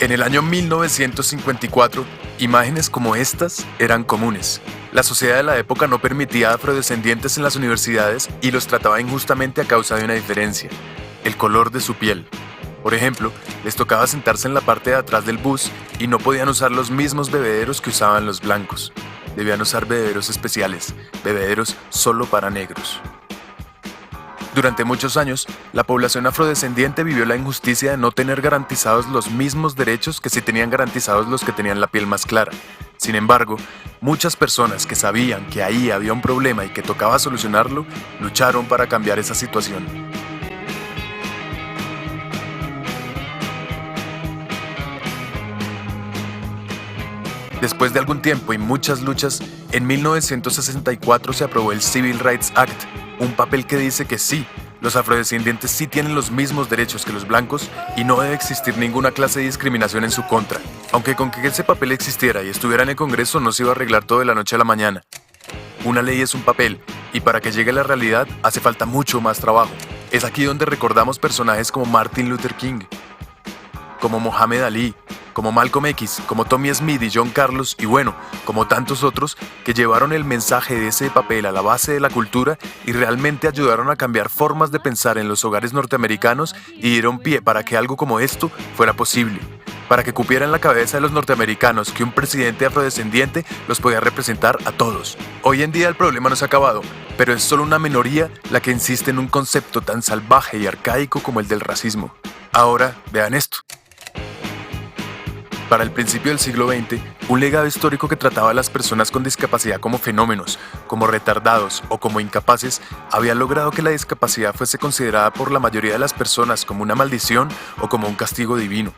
En el año 1954, imágenes como estas eran comunes. La sociedad de la época no permitía a afrodescendientes en las universidades y los trataba injustamente a causa de una diferencia: el color de su piel. Por ejemplo, les tocaba sentarse en la parte de atrás del bus y no podían usar los mismos bebederos que usaban los blancos. Debían usar bebederos especiales, bebederos solo para negros. Durante muchos años, la población afrodescendiente vivió la injusticia de no tener garantizados los mismos derechos que sí tenían garantizados los que tenían la piel más clara. Sin embargo, muchas personas que sabían que ahí había un problema y que tocaba solucionarlo, lucharon para cambiar esa situación. Después de algún tiempo y muchas luchas, en 1964 se aprobó el Civil Rights Act, un papel que dice que sí, los afrodescendientes sí tienen los mismos derechos que los blancos y no debe existir ninguna clase de discriminación en su contra. Aunque con que ese papel existiera y estuviera en el Congreso no se iba a arreglar todo de la noche a la mañana. Una ley es un papel, y para que llegue a la realidad hace falta mucho más trabajo. Es aquí donde recordamos personajes como Martin Luther King, como Mohamed Ali, como Malcolm X, como Tommy Smith y John Carlos, y bueno, como tantos otros que llevaron el mensaje de ese papel a la base de la cultura y realmente ayudaron a cambiar formas de pensar en los hogares norteamericanos y dieron pie para que algo como esto fuera posible, para que cupiera en la cabeza de los norteamericanos que un presidente afrodescendiente los podía representar a todos. Hoy en día el problema no se ha acabado, pero es solo una minoría la que insiste en un concepto tan salvaje y arcaico como el del racismo. Ahora, vean esto. Para el principio del siglo XX, un legado histórico que trataba a las personas con discapacidad como fenómenos, como retardados o como incapaces, había logrado que la discapacidad fuese considerada por la mayoría de las personas como una maldición o como un castigo divino.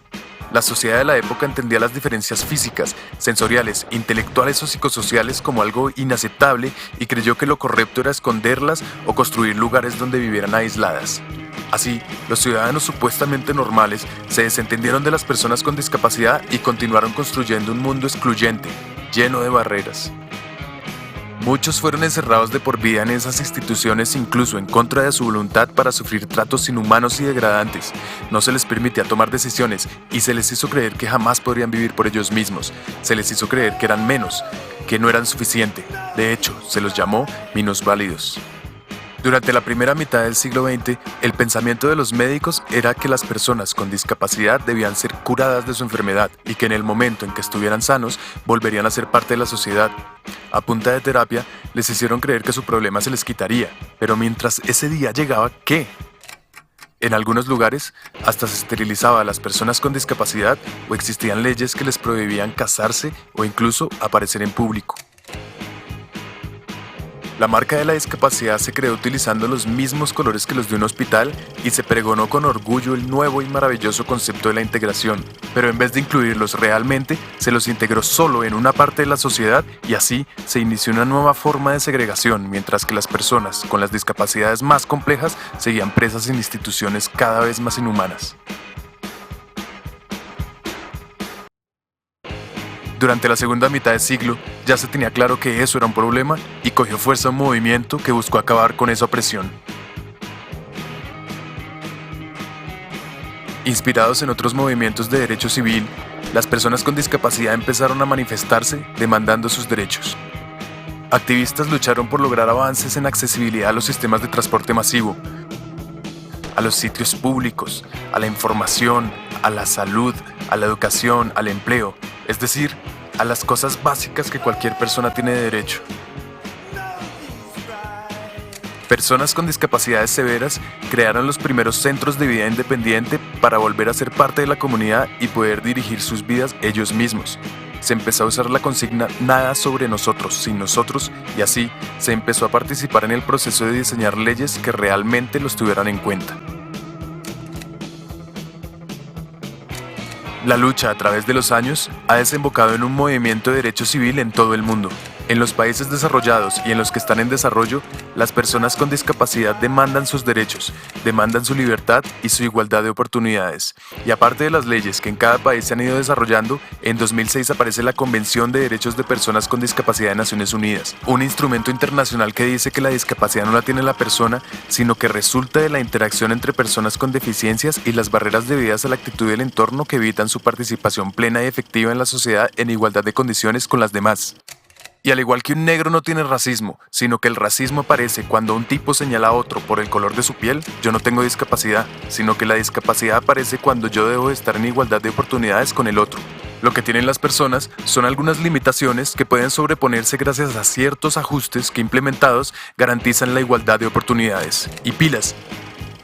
La sociedad de la época entendía las diferencias físicas, sensoriales, intelectuales o psicosociales como algo inaceptable y creyó que lo correcto era esconderlas o construir lugares donde vivieran aisladas. Así, los ciudadanos supuestamente normales se desentendieron de las personas con discapacidad y continuaron construyendo un mundo excluyente, lleno de barreras. Muchos fueron encerrados de por vida en esas instituciones, incluso en contra de su voluntad, para sufrir tratos inhumanos y degradantes. No se les permitía tomar decisiones y se les hizo creer que jamás podrían vivir por ellos mismos. Se les hizo creer que eran menos, que no eran suficiente. De hecho, se los llamó minusválidos. Durante la primera mitad del siglo XX, el pensamiento de los médicos era que las personas con discapacidad debían ser curadas de su enfermedad y que en el momento en que estuvieran sanos, volverían a ser parte de la sociedad. A punta de terapia, les hicieron creer que su problema se les quitaría, pero mientras ese día llegaba, ¿qué? En algunos lugares, hasta se esterilizaba a las personas con discapacidad o existían leyes que les prohibían casarse o incluso aparecer en público. La marca de la discapacidad se creó utilizando los mismos colores que los de un hospital y se pregonó con orgullo el nuevo y maravilloso concepto de la integración, pero en vez de incluirlos realmente, se los integró solo en una parte de la sociedad y así se inició una nueva forma de segregación, mientras que las personas con las discapacidades más complejas seguían presas en instituciones cada vez más inhumanas. Durante la segunda mitad del siglo, ya se tenía claro que eso era un problema y cogió fuerza un movimiento que buscó acabar con esa opresión. Inspirados en otros movimientos de derecho civil, las personas con discapacidad empezaron a manifestarse demandando sus derechos. Activistas lucharon por lograr avances en accesibilidad a los sistemas de transporte masivo, a los sitios públicos, a la información, a la salud, a la educación, al empleo, es decir, a las cosas básicas que cualquier persona tiene derecho. Personas con discapacidades severas crearon los primeros centros de vida independiente para volver a ser parte de la comunidad y poder dirigir sus vidas ellos mismos. Se empezó a usar la consigna "nada sobre nosotros, sin nosotros", y así se empezó a participar en el proceso de diseñar leyes que realmente los tuvieran en cuenta. La lucha a través de los años ha desembocado en un movimiento de derecho civil en todo el mundo. En los países desarrollados y en los que están en desarrollo, las personas con discapacidad demandan sus derechos, demandan su libertad y su igualdad de oportunidades. Y aparte de las leyes que en cada país se han ido desarrollando, en 2006 aparece la Convención de Derechos de Personas con Discapacidad de Naciones Unidas, un instrumento internacional que dice que la discapacidad no la tiene la persona, sino que resulta de la interacción entre personas con deficiencias y las barreras debidas a la actitud del entorno que evitan su participación plena y efectiva en la sociedad en igualdad de condiciones con las demás. Y al igual que un negro no tiene racismo, sino que el racismo aparece cuando un tipo señala a otro por el color de su piel, yo no tengo discapacidad, sino que la discapacidad aparece cuando yo debo estar en igualdad de oportunidades con el otro. Lo que tienen las personas son algunas limitaciones que pueden sobreponerse gracias a ciertos ajustes que implementados garantizan la igualdad de oportunidades. Y pilas,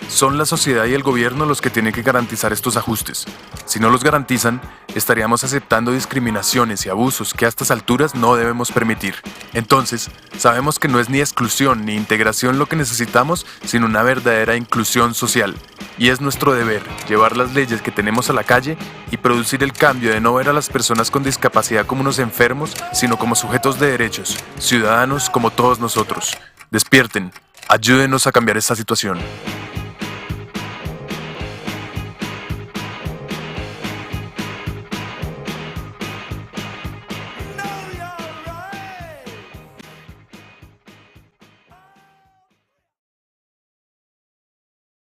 son la sociedad y el gobierno los que tienen que garantizar estos ajustes. Si no los garantizan, estaríamos aceptando discriminaciones y abusos que a estas alturas no debemos permitir. Entonces, sabemos que no es ni exclusión ni integración lo que necesitamos, sino una verdadera inclusión social. Y es nuestro deber llevar las leyes que tenemos a la calle y producir el cambio de no ver a las personas con discapacidad como unos enfermos, sino como sujetos de derechos, ciudadanos como todos nosotros. Despierten, ayúdenos a cambiar esta situación.